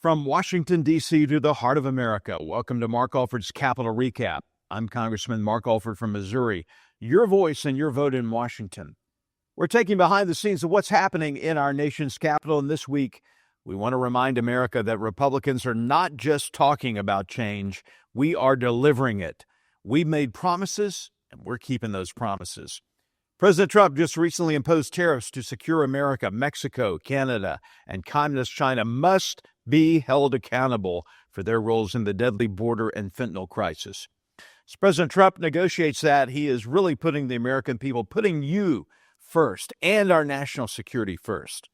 From Washington, D.C. to the heart of America, welcome to Mark Alford's Capitol Recap. I'm Congressman Mark Alford from Missouri, your voice and your vote in Washington. We're taking behind the scenes of what's happening in our nation's capital, and this week, we want to remind America that Republicans are not just talking about change, we are delivering it. We made promises, and we're keeping those promises. President Trump just recently imposed tariffs to secure America. Mexico, Canada, and Communist China must be held accountable for their roles in the deadly border and fentanyl crisis. As President Trump negotiates that, he is really putting the American people, putting you first and our national security first.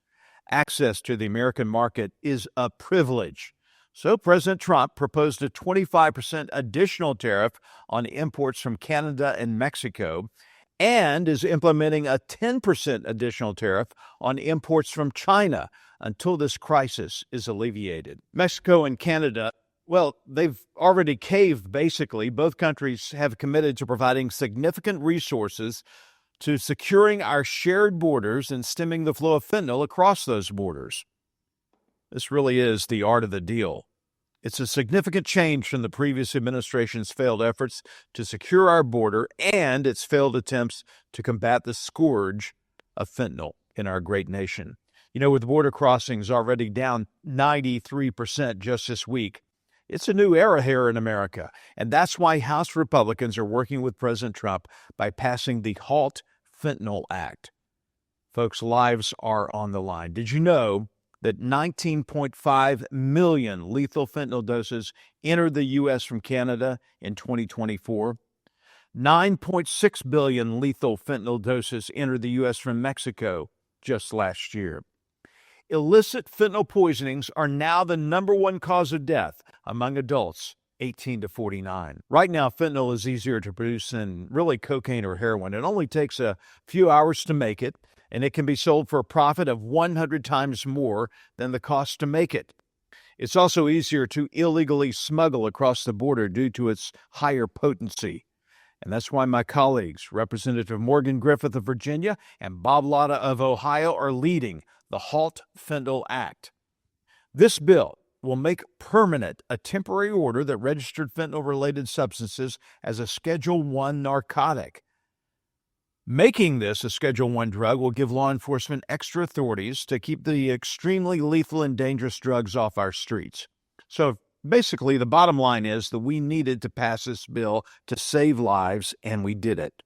Access to the American market is a privilege. So President Trump proposed a 25% additional tariff on imports from Canada and Mexico, and is implementing a 10% additional tariff on imports from China until this crisis is alleviated. Mexico and Canada, well, they've already caved, basically. Both countries have committed to providing significant resources to securing our shared borders and stemming the flow of fentanyl across those borders. This really is the art of the deal. It's a significant change from the previous administration's failed efforts to secure our border and its failed attempts to combat the scourge of fentanyl in our great nation. You know, with border crossings already down 93% just this week, it's a new era here in America. And that's why House Republicans are working with President Trump by passing the HALT Fentanyl Act. Folks, lives are on the line. Did you know that 19.5 million lethal fentanyl doses entered the U.S. from Canada in 2024? 9.6 billion lethal fentanyl doses entered the U.S. from Mexico just last year. Illicit fentanyl poisonings are now the number one cause of death among adults 18 to 49. Right now, fentanyl is easier to produce than really cocaine or heroin. It only takes a few hours to make it, and it can be sold for a profit of 100 times more than the cost to make it. It's also easier to illegally smuggle across the border due to its higher potency. And that's why my colleagues, Representative Morgan Griffith of Virginia and Bob Latta of Ohio, are leading the HALT Fentanyl Act. This bill will make permanent a temporary order that registered fentanyl-related substances as a Schedule I narcotic. Making this a Schedule I drug will give law enforcement extra authorities to keep the extremely lethal and dangerous drugs off our streets. So basically, the bottom line is that we needed to pass this bill to save lives, and we did it.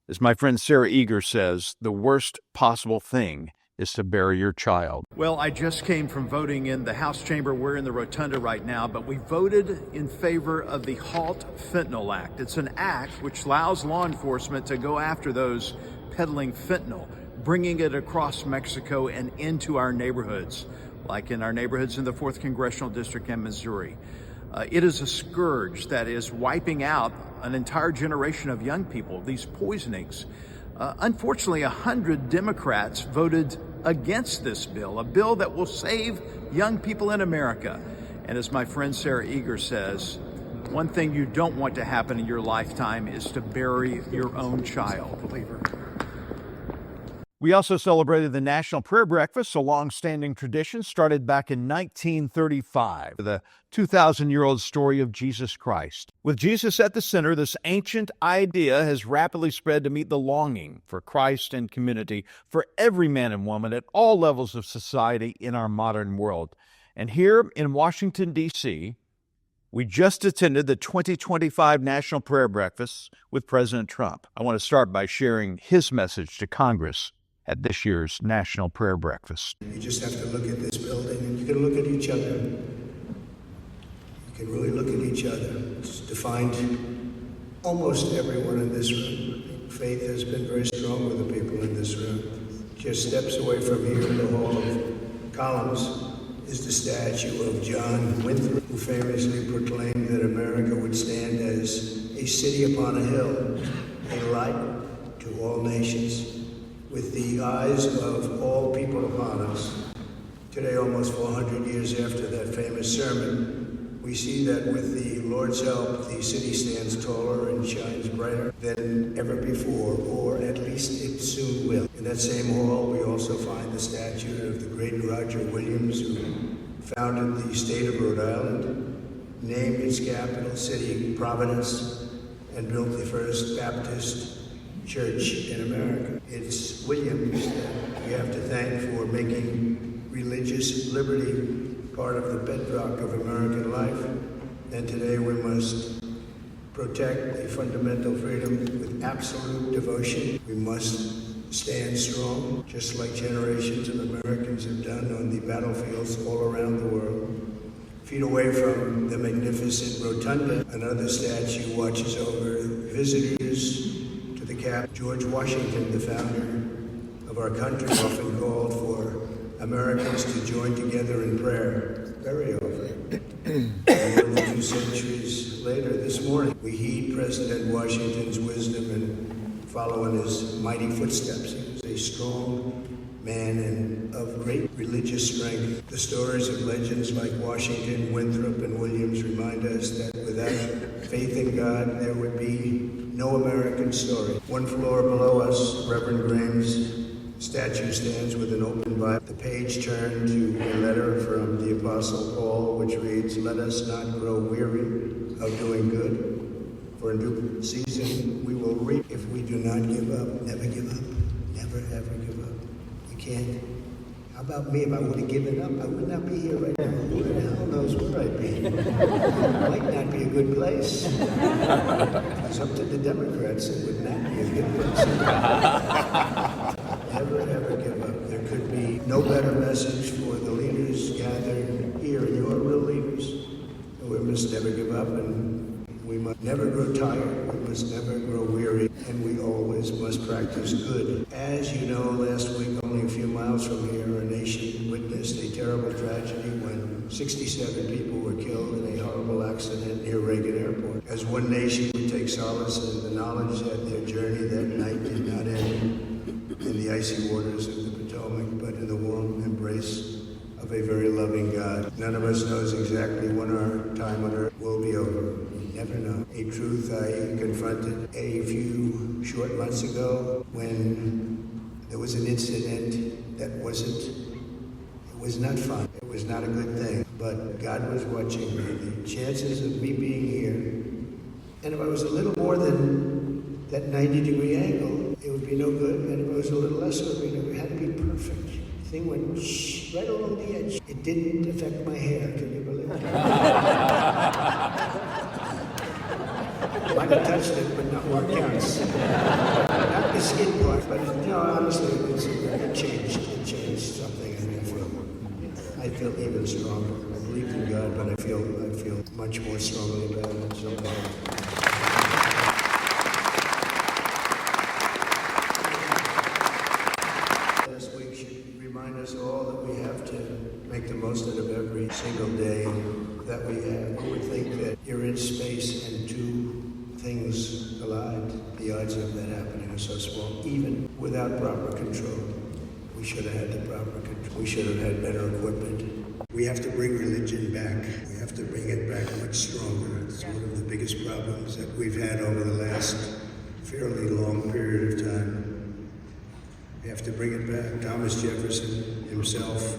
As my friend Sarah Eager says, the worst possible thing is to bury your child. Well, I just came from voting in the House chamber. We're in the rotunda right now, but we voted in favor of the HALT Fentanyl Act. It's an act which allows law enforcement to go after those peddling fentanyl, bringing it across Mexico and into our neighborhoods, like in our neighborhoods in the 4th Congressional District in Missouri. It is a scourge that is wiping out an entire generation of young people, these poisonings. Unfortunately, 100 Democrats voted against this bill, a bill that will save young people in America. And as my friend Sarah Eager says, one thing you don't want to happen in your lifetime is to bury your own child. We also celebrated the National Prayer Breakfast, a long-standing tradition started back in 1935, the 2,000-year-old story of Jesus Christ. With Jesus at the center, this ancient idea has rapidly spread to meet the longing for Christ and community for every man and woman at all levels of society in our modern world. And here in Washington, D.C., we just attended the 2025 National Prayer Breakfast with President Trump. I want to start by sharing his message to Congress at this year's National Prayer Breakfast. You just have to look at this building, and you can look at each other. You can really look at each other. It's defined almost everyone in this room. Faith has been very strong with the people in this room. Just steps away from here in the Hall of Columns is the statue of John Winthrop, who famously proclaimed that America would stand as a city upon a hill, a light to all nations, with the eyes of all people upon us. Today, almost 400 years after that famous sermon, we see that with the Lord's help, the city stands taller and shines brighter than ever before, or at least it soon will. In that same hall, we also find the statue of the great Roger Williams, who founded the state of Rhode Island, named its capital city Providence, and built the first Baptist church in America. It's Williams that we have to thank for making religious liberty part of the bedrock of American life. And today we must protect a fundamental freedom with absolute devotion. We must stand strong, just like generations of Americans have done on the battlefields all around the world. Feet away from the magnificent rotunda, another statue watches over visitors to the Capitol. George Washington, the founder of our country, often called for Americans to join together in prayer, very often. More than 2 centuries later, this morning, we heed President Washington's wisdom and follow in his mighty footsteps. He was a strong man and of great religious strength. The stories of legends like Washington, Winthrop, and Williams remind us that without faith in God, there would be no American story. One floor below us, Reverend Graham's statue stands with an open Bible. The page turned to a letter from the Apostle Paul, which reads, "Let us not grow weary of doing good, for in due season we will reap if we do not give up." Never give up. Never, ever give up. You can't. How about me? If I would have given up, I would not be here right now. Who the hell knows where I'd be? It might not be a good place. It's up to the Democrats. It would not be a good place. Never, ever give up. There could be no better message for the leaders gathered here, and you're real leaders. So we must never give up, and we must never grow tired. We must never grow weary, and we always must practice good. As you know, last week, only a few miles from here, our nation witnessed a terrible tragedy when 67 people were killed in a horrible accident near Reagan Airport. As one nation, we take solace in the knowledge that their journey that night did not end in the icy waters of the Potomac, but in the warm embrace of a very loving God. None of us knows exactly when our time on earth will be over. We never know. A truth I confronted a few short months ago when there was an incident that was not fun. It was not a good thing, but God was watching me. The chances of me being here, and if I was a little more than that 90-degree angle, it would be no good, and if it was a little less, it had to be perfect. The thing went right along the edge. It didn't affect my hair, can you believe it? Might have touched it, but not where it counts. Not the skin part, but honestly, it changed something, and I feel even stronger. I believe in God, but I feel much more strongly about it. So, all that we have to make the most out of every single day that we have. I would think that you're in space and 2 things collide. The odds of that happening are so small, even without proper control. We should have had the proper control. We should have had better equipment. We have to bring religion back. We have to bring it back much stronger. It's one of the biggest problems that we've had over the last fairly long period of time. We have to bring it back. Thomas Jefferson himself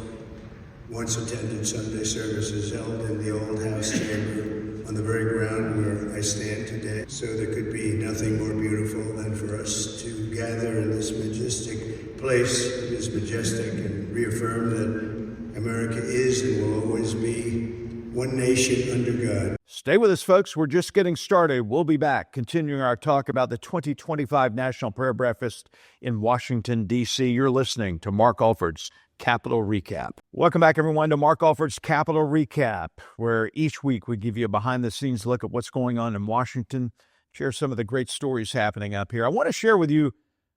once attended Sunday services held in the old House chamber on the very ground where I stand today. So there could be nothing more beautiful than for us to gather in this majestic place. It is majestic, and reaffirm that America is and will always be one nation under God. Stay with us, folks. We're just getting started. We'll be back, continuing our talk about the 2025 National Prayer Breakfast in Washington, D.C. You're listening to Mark Alford's Capitol Recap. Welcome back, everyone, to Mark Alford's Capitol Recap, where each week we give you a behind-the-scenes look at what's going on in Washington, share some of the great stories happening up here. I want to share with you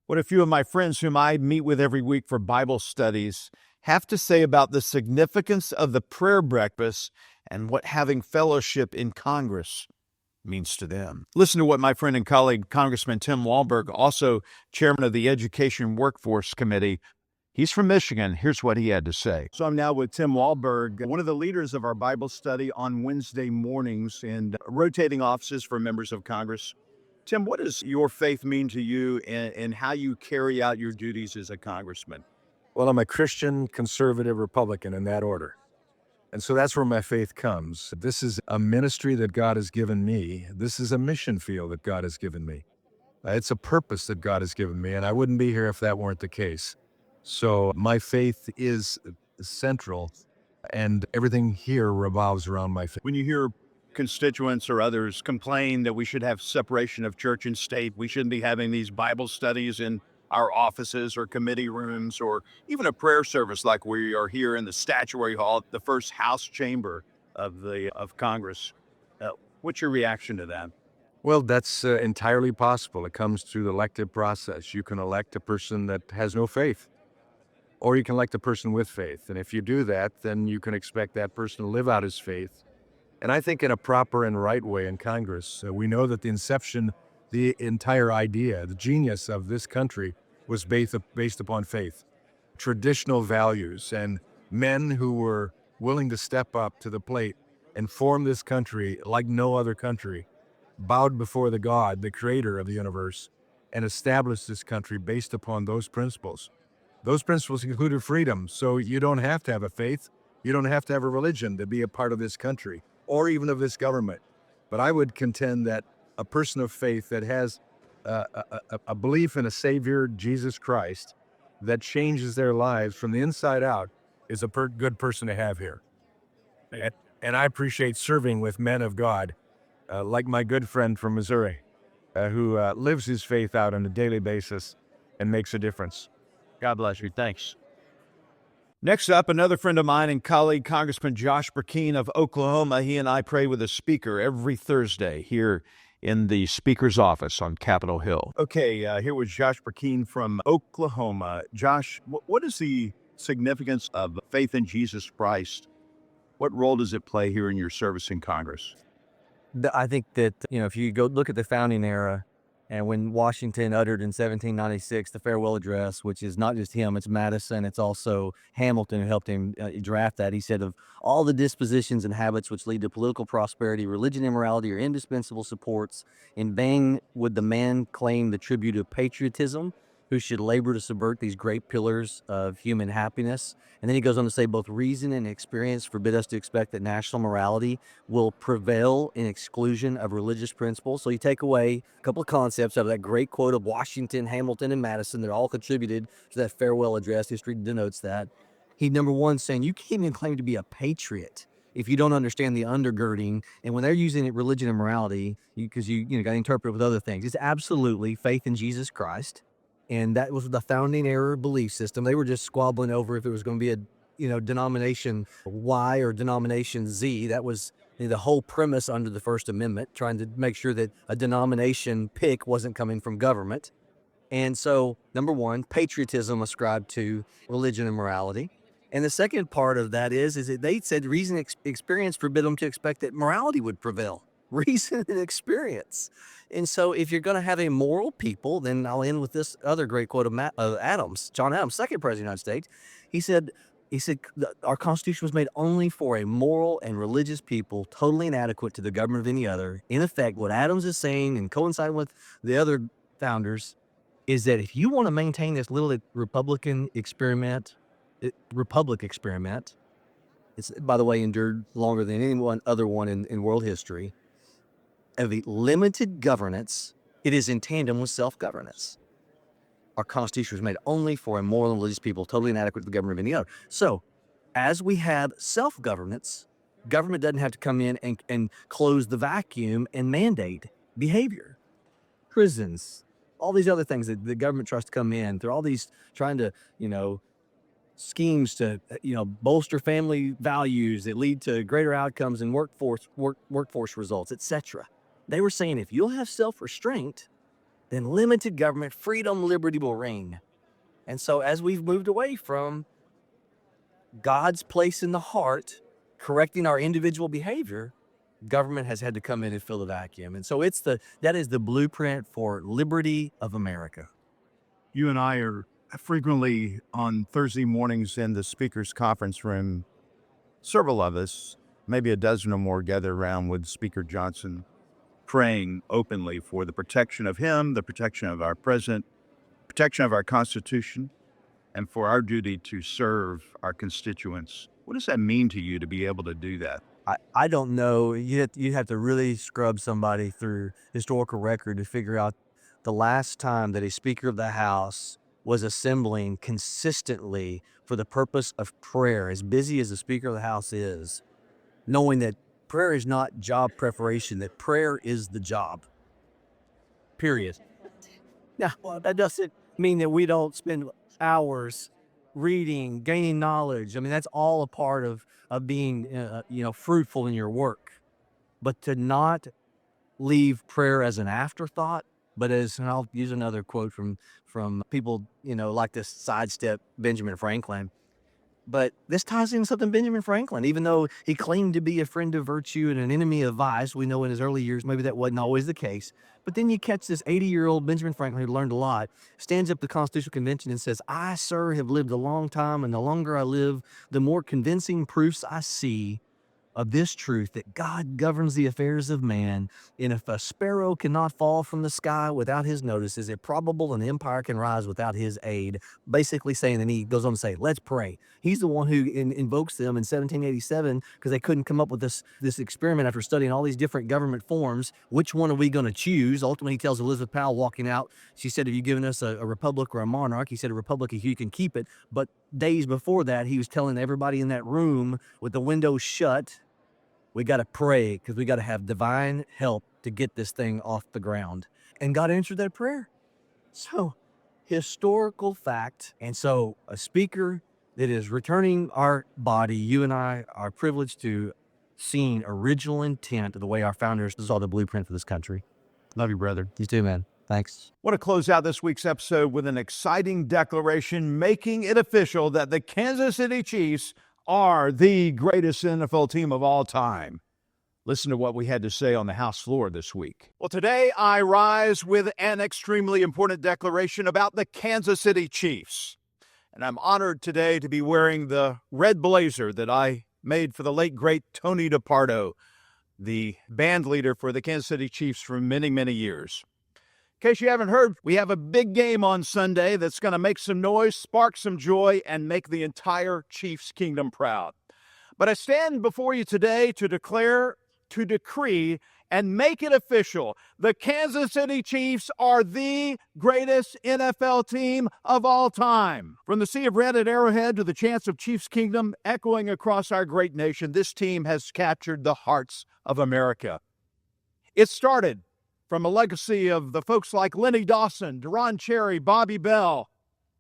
what a few of my friends whom I meet with every week for Bible studies have to say about the significance of the prayer breakfast and what having fellowship in Congress means to them. Listen to what my friend and colleague, Congressman Tim Walberg, also chairman of the Education Workforce Committee, he's from Michigan. Here's what he had to say. So I'm now with Tim Walberg, one of the leaders of our Bible study on Wednesday mornings and rotating offices for members of Congress. Tim, what does your faith mean to you and how you carry out your duties as a congressman? Well, I'm a Christian, conservative, Republican in that order. And so that's where my faith comes. This is a ministry that God has given me. This is a mission field that God has given me. It's a purpose that God has given me, and I wouldn't be here if that weren't the case. So my faith is central, and everything here revolves around my faith. When you hear constituents or others complain that we should have separation of church and state, we shouldn't be having these Bible studies in our offices or committee rooms or even a prayer service like we are here in the statuary hall, the first House chamber of Congress. What's your reaction to that? Well, that's entirely possible. It comes through the elective process. You can elect a person that has no faith, or you can elect a person with faith. And if you do that, then you can expect that person to live out his faith. And I think in a proper and right way in Congress. We know that the entire idea, the genius of this country was based upon faith, traditional values, and men who were willing to step up to the plate and form this country like no other country, bowed before the God, the creator of the universe, and established this country based upon those principles. Those principles included freedom, so you don't have to have a faith, you don't have to have a religion to be a part of this country, or even of this government. But I would contend that a person of faith that has a belief in a Savior, Jesus Christ, that changes their lives from the inside out is a good person to have here. And I appreciate serving with men of God, like my good friend from Missouri, who lives his faith out on a daily basis and makes a difference. God bless you. Thanks. Next up, another friend of mine and colleague, Congressman Josh Burkeen of Oklahoma. He and I pray with the Speaker every Thursday here in the Speaker's office on Capitol Hill. Okay, here was Josh Burkeen from Oklahoma. Josh, what is the significance of faith in Jesus Christ? What role does it play here in your service in Congress? I think that, if you go look at the founding era and when Washington uttered in 1796 the farewell address, which is not just him, it's Madison, it's also Hamilton who helped him draft that. He said, of all the dispositions and habits which lead to political prosperity, religion and morality are indispensable supports. In vain would the man claim the tribute of patriotism, who should labor to subvert these great pillars of human happiness. And then he goes on to say, both reason and experience forbid us to expect that national morality will prevail in exclusion of religious principles. So you take away a couple of concepts out of that great quote of Washington, Hamilton, and Madison that all contributed to that farewell address. History denotes that. He, number one, saying you can't even claim to be a patriot if you don't understand the undergirding. And when they're using it, religion and morality, because you got to interpret it with other things. It's absolutely faith in Jesus Christ. And that was the founding era belief system. They were just squabbling over if it was going to be a, denomination Y or denomination Z. That was the whole premise under the First Amendment, trying to make sure that a denomination pick wasn't coming from government. And so, number one, patriotism ascribed to religion and morality. And the second part of that is that they said reason and experience forbid them to expect that morality would prevail. Reason and experience. And so if you're going to have a moral people, then I'll end with this other great quote of Adams, John Adams, second president of the United States. He said, our Constitution was made only for a moral and religious people, totally inadequate to the government of any other. In effect, what Adams is saying, and coinciding with the other founders, is that if you want to maintain this little republic experiment, it's, by the way, endured longer than any other one in world history, of a limited governance, it is in tandem with self-governance. Our Constitution was made only for a moral and religious people, totally inadequate to the government of any other. So, as we have self-governance, government doesn't have to come in and close the vacuum and mandate behavior. Prisons, all these other things that the government tries to come in, they're all these trying to, schemes to, bolster family values that lead to greater outcomes and workforce results, etc. They were saying if you'll have self-restraint, then limited government, freedom, liberty will reign. And so as we've moved away from God's place in the heart, correcting our individual behavior, government has had to come in and fill the vacuum. And so that is the blueprint for liberty of America. You and I are frequently on Thursday mornings in the Speaker's conference room. Several of us, maybe a dozen or more, gather around with Speaker Johnson, praying openly for the protection of him, the protection of our president, protection of our Constitution, and for our duty to serve our constituents What does that mean to you to be able to do that? I don't know. You have to really scrub somebody through historical record to figure out the last time that a Speaker of the House was assembling consistently for the purpose of prayer, as busy as the Speaker of the House is, knowing that prayer is not job preparation, that prayer is the job, period. Now, that doesn't mean that we don't spend hours reading, gaining knowledge. I mean, that's all a part of being, fruitful in your work. But to not leave prayer as an afterthought, but as, and I'll use another quote from people, like to sidestep Benjamin Franklin. But this ties in something Benjamin Franklin, even though he claimed to be a friend of virtue and an enemy of vice. We know in his early years, maybe that wasn't always the case. But then you catch this 80-year-old Benjamin Franklin who learned a lot, stands up at the Constitutional Convention and says, I, sir, have lived a long time, and the longer I live, the more convincing proofs I see of this truth, that God governs the affairs of man, and if a sparrow cannot fall from the sky without his notice, is it probable an empire can rise without his aid? Basically saying, and he goes on to say, let's pray. He's the one who invokes them in 1787 because they couldn't come up with this experiment after studying all these different government forms. Which one are we going to choose? Ultimately, he tells Elizabeth Powell walking out, she said, have you given us a republic or a monarch? He said, a republic if you can keep it. But days before that, he was telling everybody in that room with the windows shut, we got to pray because we got to have divine help to get this thing off the ground. And God answered that prayer. So, historical fact. And so, a speaker that is returning our body, you and I are privileged to seeing original intent of the way our founders saw the blueprint for this country. Love you, brother. You too, man. Thanks. Want to close out this week's episode with an exciting declaration making it official that the Kansas City Chiefs are the greatest NFL team of all time. Listen to what we had to say on the House floor this week. Well, today I rise with an extremely important declaration about the Kansas City Chiefs. And I'm honored today to be wearing the red blazer that I made for the late, great Tony DePardo, the band leader for the Kansas City Chiefs for many, many years. In case you haven't heard, we have a big game on Sunday that's going to make some noise, spark some joy, and make the entire Chiefs kingdom proud. But I stand before you today to declare, to decree, and make it official. The Kansas City Chiefs are the greatest NFL team of all time. From the Sea of Red at Arrowhead to the chants of Chiefs Kingdom echoing across our great nation, this team has captured the hearts of America. It started from a legacy of the folks like Lenny Dawson, Deron Cherry, Bobby Bell,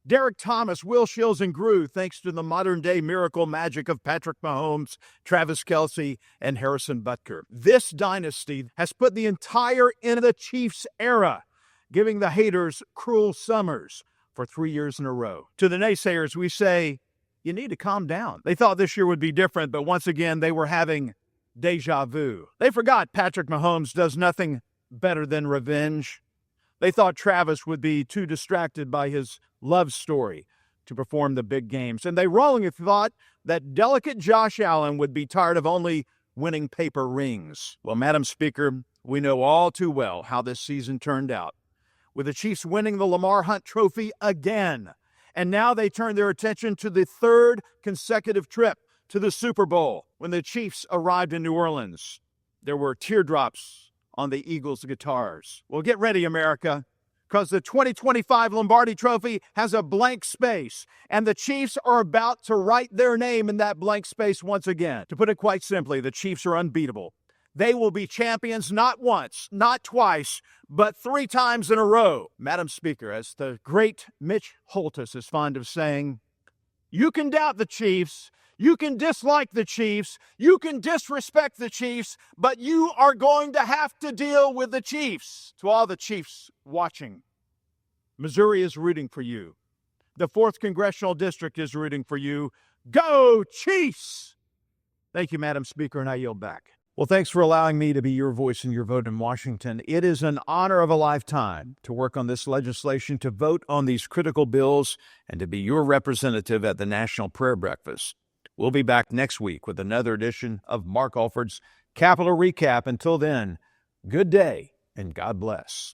Derek Thomas, Will Shields, and Grew, thanks to the modern-day miracle magic of Patrick Mahomes, Travis Kelce, and Harrison Butker. This dynasty has put the entire end of the Chiefs era, giving the haters cruel summers for 3 years in a row. To the naysayers, we say, you need to calm down. They thought this year would be different, but once again, they were having deja vu. They forgot Patrick Mahomes does nothing better than revenge. They thought Travis would be too distracted by his love story to perform the big games. And they wrongly thought that delicate Josh Allen would be tired of only winning paper rings. Well, Madam Speaker, we know all too well how this season turned out, with the Chiefs winning the Lamar Hunt Trophy again. And now they turn their attention to the third consecutive trip to the Super Bowl. When the Chiefs arrived in New Orleans, there were teardrops on the Eagles' guitars. Well, get ready, America, because the 2025 Lombardi Trophy has a blank space, and the Chiefs are about to write their name in that blank space once again. To put it quite simply, the Chiefs are unbeatable. They will be champions not once, not twice, but 3 times in a row. Madam Speaker, as the great Mitch Holthus is fond of saying, you can doubt the Chiefs, you can dislike the Chiefs, you can disrespect the Chiefs, but you are going to have to deal with the Chiefs. To all the Chiefs watching, Missouri is rooting for you. The 4th Congressional District is rooting for you. Go Chiefs! Thank you, Madam Speaker, and I yield back. Well, thanks for allowing me to be your voice in your vote in Washington. It is an honor of a lifetime to work on this legislation, to vote on these critical bills, and to be your representative at the National Prayer Breakfast. We'll be back next week with another edition of Mark Alford's Capitol Recap. Until then, good day and God bless.